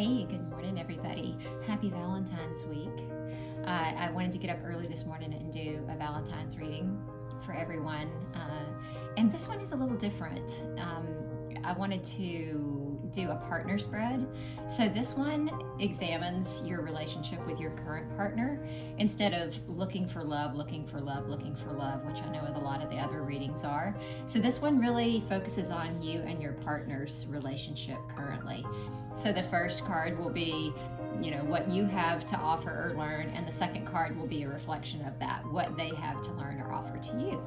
Hey, good morning, everybody. Happy Valentine's Week. I wanted to get up early this morning and do a Valentine's reading for everyone. And this one is a little different. I wanted to do a partner spread. So this one examines your relationship with your current partner instead of looking for love, which I know a lot of the other readings are. So this one really focuses on you and your partner's relationship currently. So the first card will be, what you have to offer or learn, and the second card will be a reflection of that, what they have to learn or offer to you.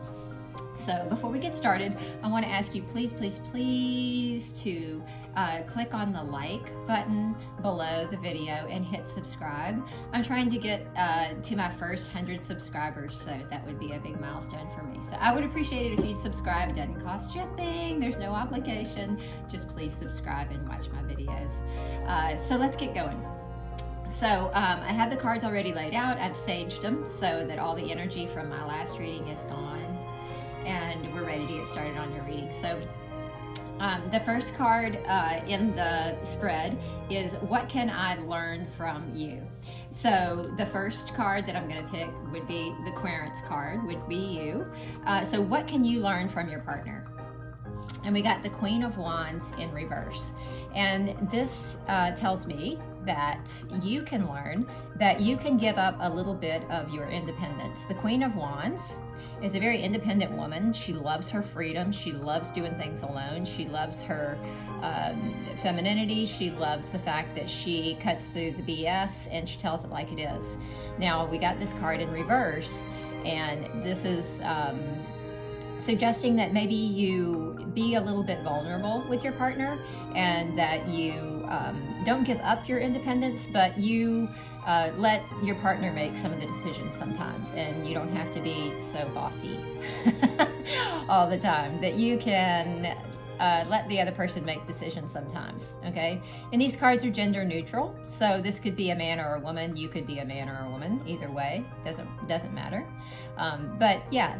So before we get started, I want to ask you please to click on the like button below the video and hit subscribe. I'm trying to get to my first 100 subscribers, so that would be a big milestone for me. So I would appreciate it if you'd subscribe. It doesn't cost you a thing. There's no obligation. Just please subscribe and watch my videos. So let's get going. So I have the cards already laid out. I've saged them so that all the energy from my last reading is gone. And we're ready to get started on your reading. So the first card in the spread is, what can I learn from you? So the first card that I'm going to pick would be the Querence card, would be you. So what can you learn from your partner? And we got the Queen of Wands in reverse. And this tells me that you can learn that you can give up a little bit of your independence. The Queen of Wands is a very independent woman. She loves her freedom. She loves doing things alone. She loves her femininity. She loves the fact that she cuts through the BS and she tells it like it is. Now, we got this card in reverse, and this is suggesting that maybe you be a little bit vulnerable with your partner, and that you don't give up your independence, but you let your partner make some of the decisions sometimes, and you don't have to be so bossy all the time, that you can let the other person make decisions sometimes, okay? And these cards are gender neutral, so this could be a man or a woman. You could be a man or a woman. Either way, doesn't matter. But yeah,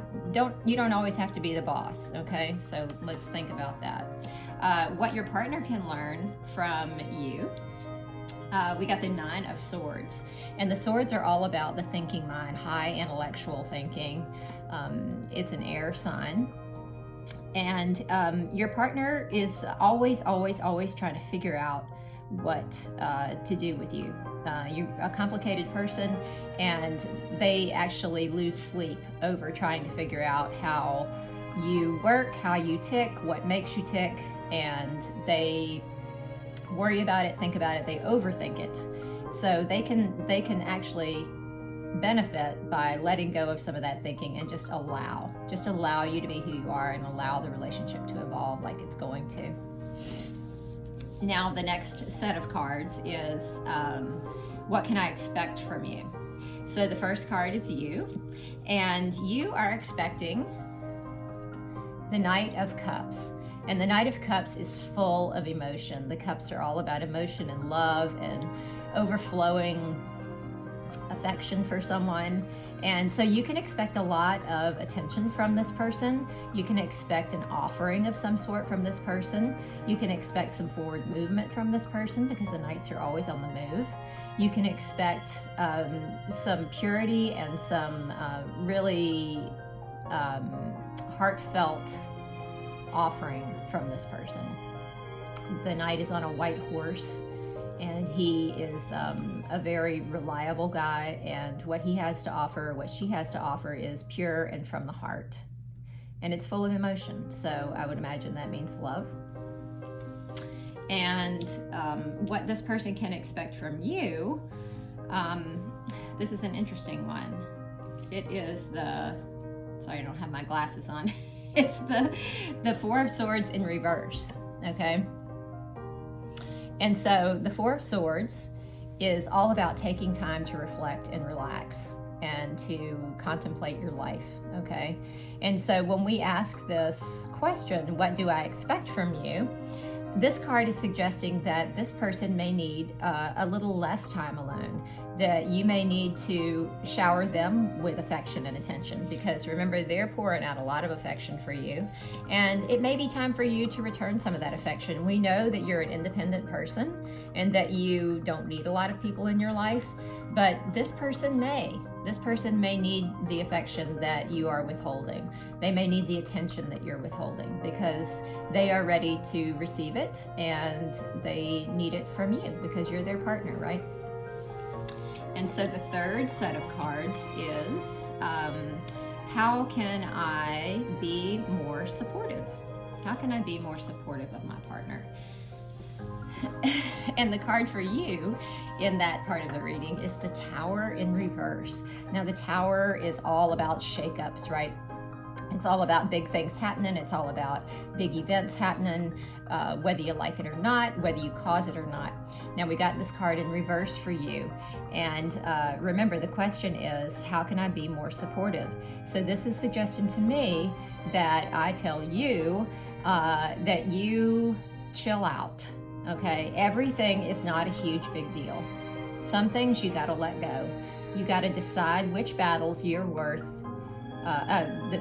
you don't always have to be the boss, okay? So let's think about that. What your partner can learn from you. We got the Nine of Swords, and the swords are all about the thinking mind, high intellectual thinking. It's an air sign. And your partner is always trying to figure out what to do with you. You're a complicated person, and they actually lose sleep over trying to figure out how you work, how you tick, what makes you tick, and they worry about it, think about it, they overthink it. So they can actually benefit by letting go of some of that thinking and just allow you to be who you are, and allow the relationship to evolve like it's going to. Now the next set of cards is what can I expect from you? So the first card is you, and you are expecting the Knight of Cups. And the Knight of Cups is full of emotion. The cups are all about emotion and love and overflowing affection for someone. And so you can expect a lot of attention from this person. You can expect an offering of some sort from this person. You can expect some forward movement from this person, because the Knights are always on the move. You can expect some purity and some really heartfelt offering from this person. The Knight is on a white horse, and he is a very reliable guy, and what he has to offer, what she has to offer, is pure and from the heart, and it's full of emotion. So I would imagine that means love. And what this person can expect from you, this is an interesting one. It is sorry, I don't have my glasses on. It's the Four of Swords in reverse, okay? And so the Four of Swords is all about taking time to reflect and relax and to contemplate your life, okay? And so when we ask this question, what do I expect from you? this card is suggesting that this person may need a little less time alone, that you may need to shower them with affection and attention, because remember, they're pouring out a lot of affection for you, and it may be time for you to return some of that affection. We know that you're an independent person and that you don't need a lot of people in your life, but this person may need the affection that you are withholding. They may need the attention that you're withholding, because they are ready to receive it and they need it from you because you're their partner, right? And so the third set of cards is, how can I be more supportive? How can I be more supportive of my partner? And the card for you in that part of the reading is the Tower in reverse. Now, the Tower is all about shakeups, right? It's all about big things happening. It's all about big events happening, whether you like it or not, whether you cause it or not. Now, we got this card in reverse for you. And remember, the question is, how can I be more supportive? So this is suggesting to me that I tell you that you chill out. Okay, everything is not a huge big deal. Some things you got to let go. You got to decide which battles you're worth,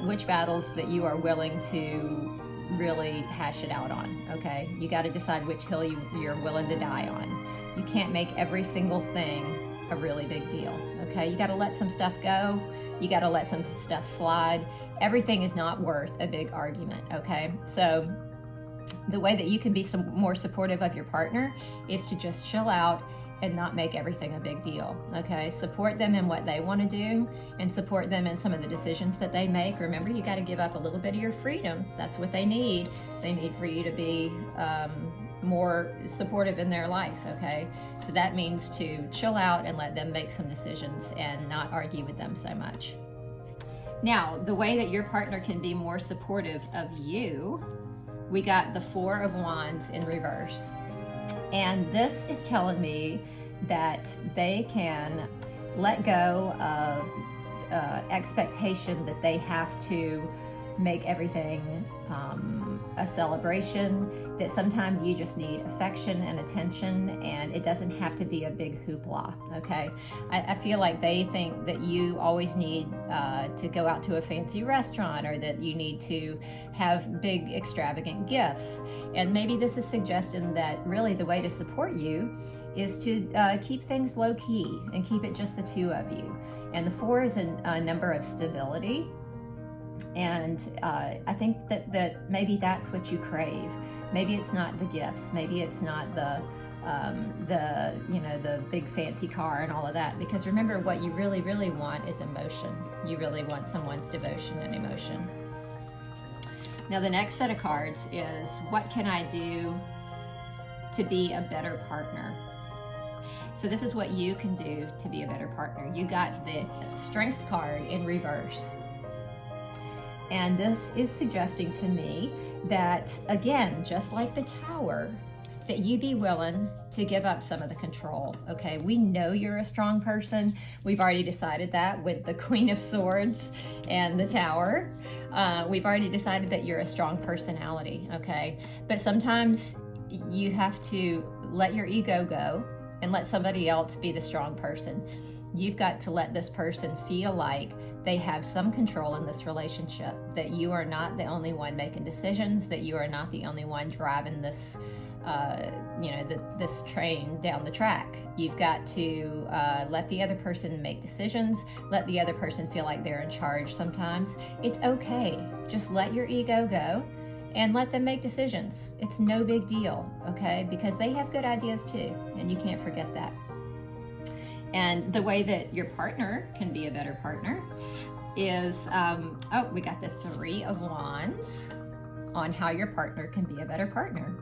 which battles that you are willing to really hash it out on. Okay, you got to decide which hill you're willing to die on. You can't make every single thing a really big deal. Okay, you got to let some stuff go. You got to let some stuff slide. Everything is not worth a big argument. Okay, so the way that you can be more supportive of your partner is to just chill out and not make everything a big deal. Okay, support them in what they want to do and support them in some of the decisions that they make. Remember, you got to give up a little bit of your freedom. That's what they need. They need for you to be more supportive in their life. Okay, so that means to chill out and let them make some decisions and not argue with them so much. Now, the way that your partner can be more supportive of you, we got the Four of Wands in reverse. And this is telling me that they can let go of expectation that they have to make everything a celebration, that sometimes you just need affection and attention, and it doesn't have to be a big hoopla. Okay, I feel like they think that you always need to go out to a fancy restaurant, or that you need to have big extravagant gifts. And maybe this is suggesting that really the way to support you is to keep things low key and keep it just the two of you. And the four is a number of stability. And I think that maybe that's what you crave. Maybe it's not the gifts. Maybe it's not the big fancy car and all of that. Because remember, what you really, really want is emotion. You really want someone's devotion and emotion. Now, the next set of cards is, what can I do to be a better partner? So this is what you can do to be a better partner. You got the Strength card in reverse. And this is suggesting to me that, again, just like the Tower, that you be willing to give up some of the control. Okay, we know you're a strong person. We've already decided that with the Queen of Swords and the Tower. We've already decided that you're a strong personality, okay? But sometimes you have to let your ego go and let somebody else be the strong person. You've got to let this person feel like they have some control in this relationship, that you are not the only one making decisions, that you are not the only one driving this, this train down the track. You've got to let the other person make decisions, let the other person feel like they're in charge sometimes. It's okay. Just let your ego go and let them make decisions. It's no big deal, okay? Because they have good ideas too, and you can't forget that. And the way that your partner can be a better partner is, we got the Three of Wands on how your partner can be a better partner.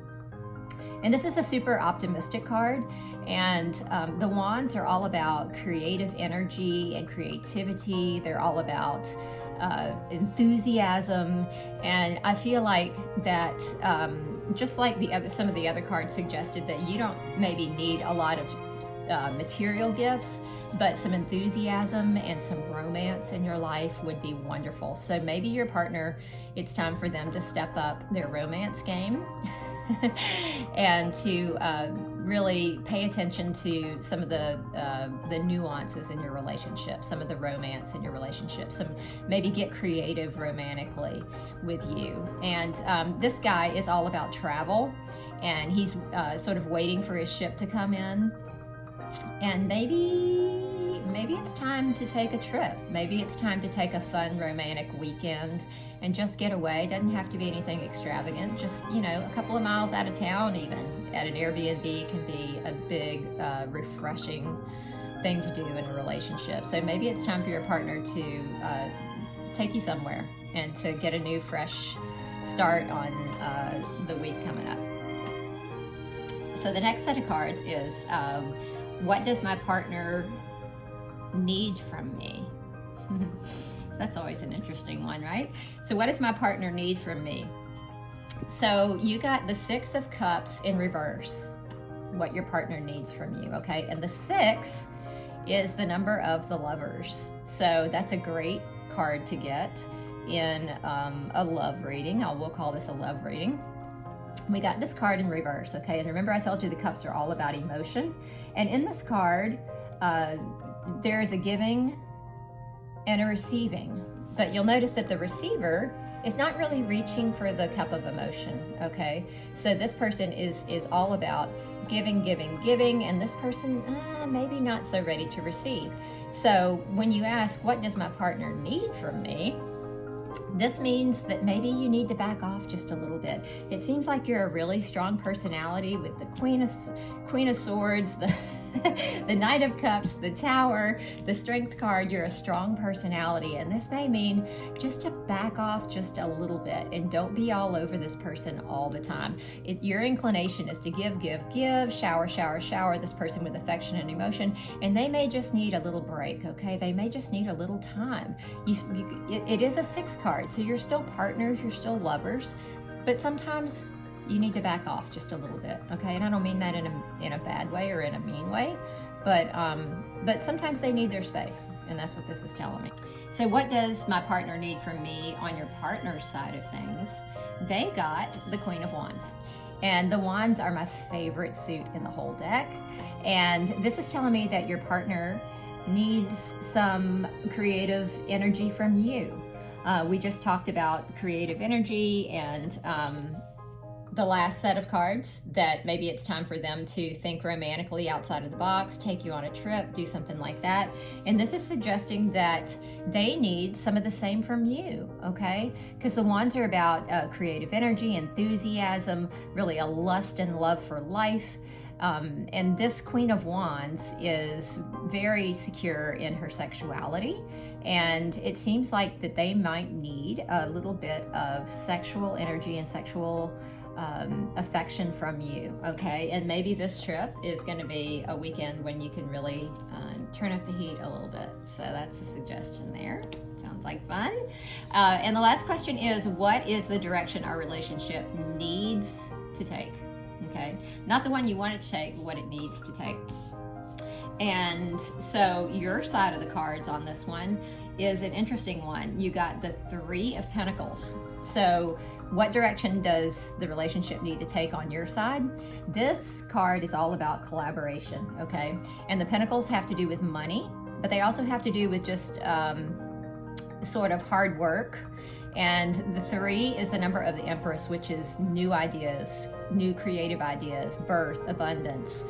And this is a super optimistic card, and the Wands are all about creative energy and creativity. They're all about enthusiasm, and I feel like that just like some of the other cards suggested, that you don't maybe need a lot of material gifts, but some enthusiasm and some romance in your life would be wonderful. So maybe your partner, it's time for them to step up their romance game and to really pay attention to some of the nuances in your relationship, some of the romance in your relationship, maybe get creative romantically with you. And this guy is all about travel, and he's sort of waiting for his ship to come in, and maybe it's time to take a trip. Maybe it's time to take a fun romantic weekend and just get away. Doesn't have to be anything extravagant. Just, a couple of miles out of town, even at an Airbnb, can be a big, refreshing thing to do in a relationship. So maybe it's time for your partner to take you somewhere and to get a new, fresh start on the week coming up. So the next set of cards is, what does my partner need from me? That's always an interesting one, right? So what does my partner need from me? So you got the 6 of Cups in reverse, what your partner needs from you, okay? And the 6 is the number of the Lovers. So that's a great card to get in a love reading. We'll call this a love reading. We got this card in reverse, okay? And remember, I told you the cups are all about emotion. And in this card, there is a giving and a receiving. But you'll notice that the receiver is not really reaching for the cup of emotion, okay? So this person is all about giving, and this person maybe not so ready to receive. So when you ask, what does my partner need from me? This means that maybe you need to back off just a little bit. It seems like you're a really strong personality with the Queen of Swords, the Knight of Cups, the Tower, the Strength card. You're a strong personality, and this may mean just to back off just a little bit and don't be all over this person all the time. Your inclination is to give, shower this person with affection and emotion, and they may just need a little break, okay? They may just need a little time. It is a 6 card, so you're still partners, you're still lovers, but sometimes you need to back off just a little bit, okay? And I don't mean that in a bad way or in a mean way, but sometimes they need their space, and that's what this is telling me. So what does my partner need from me on your partner's side of things? They got the Queen of Wands. And the Wands are my favorite suit in the whole deck. And this is telling me that your partner needs some creative energy from you. We just talked about creative energy and the last set of cards, that maybe it's time for them to think romantically outside of the box, take you on a trip, do something like that. And this is suggesting that they need some of the same from you, okay? Because the Wands are about creative energy, enthusiasm, really a lust and love for life. And this Queen of Wands is very secure in her sexuality, and it seems like that they might need a little bit of sexual energy and sexual affection from you, okay? And maybe this trip is going to be a weekend when you can really turn up the heat a little bit. So that's a suggestion there. Sounds like fun. And the last question is, what is the direction our relationship needs to take? Okay, not the one you want it to take, but what it needs to take. And so your side of the cards on this one is an interesting one. You got the 3 of Pentacles. So what direction does the relationship need to take on your side? This card is all about collaboration, okay? And the Pentacles have to do with money, but they also have to do with just sort of hard work. And the 3 is the number of the Empress, which is new ideas, new creative ideas, birth, abundance,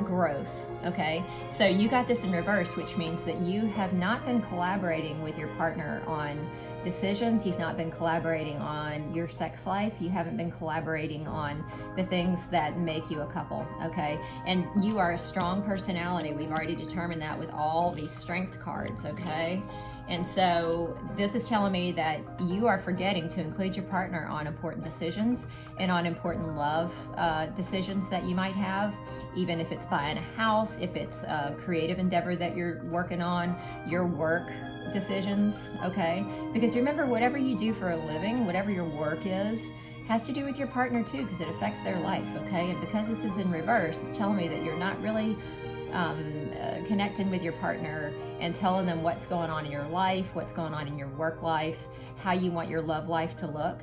growth, okay? So you got this in reverse, which means that you have not been collaborating with your partner on decisions. You've not been collaborating on your sex life. You haven't been collaborating on the things that make you a couple, okay? And you are a strong personality. We've already determined that with all these strength cards, okay? And so this is telling me that you are forgetting to include your partner on important decisions and on important love decisions that you might have, even if it's buying a house, if it's a creative endeavor that you're working on, your work decisions, okay? Because remember, whatever you do for a living, whatever your work is, has to do with your partner too, because it affects their life, okay? And because this is in reverse, it's telling me that you're not really connecting with your partner and telling them what's going on in your life, what's going on in your work life, how you want your love life to look.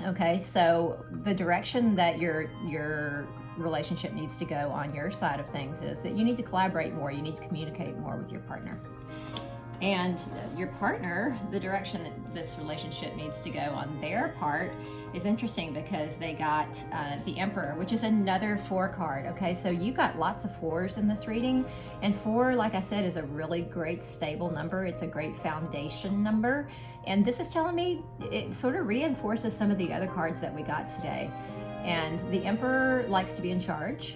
Okay, so the direction that your relationship needs to go on your side of things is that you need to collaborate more, you need to communicate more with your partner. And your partner, the direction that this relationship needs to go on their part is interesting because they got the Emperor, which is another 4 card. Okay, so you got lots of 4s in this reading. And 4, like I said, is a really great stable number. It's a great foundation number. And this is telling me it sort of reinforces some of the other cards that we got today. And the Emperor likes to be in charge.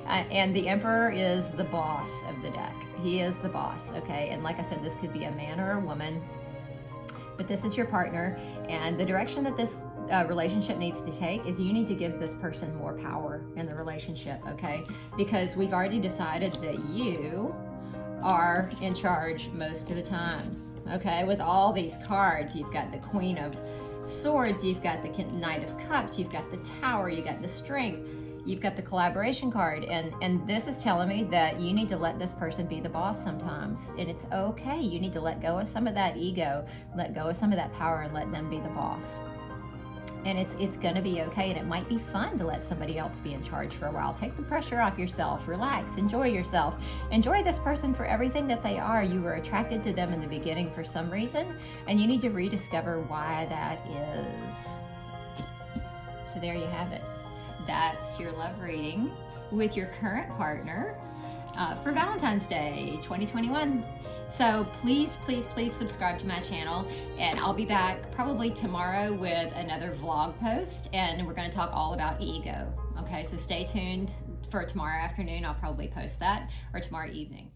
And the Emperor is the boss of the deck. He is the boss, okay? And like I said, this could be a man or a woman, but this is your partner. And the direction that this relationship needs to take is you need to give this person more power in the relationship, okay? Because we've already decided that you are in charge most of the time, okay? With all these cards, you've got the Queen of Swords, you've got the Knight of Cups, you've got the Tower, you've got the Strength, you've got the collaboration card, and this is telling me that you need to let this person be the boss sometimes, and it's okay. You need to let go of some of that ego, let go of some of that power, and let them be the boss. And it's going to be okay, and it might be fun to let somebody else be in charge for a while. Take the pressure off yourself, relax, enjoy yourself. Enjoy this person for everything that they are. You were attracted to them in the beginning for some reason, and you need to rediscover why that is. So there you have it. That's your love reading with your current partner for Valentine's Day 2021. So please, please, please subscribe to my channel, and I'll be back probably tomorrow with another vlog post, and we're going to talk all about ego. Okay, so stay tuned for tomorrow afternoon. I'll probably post that, or tomorrow evening.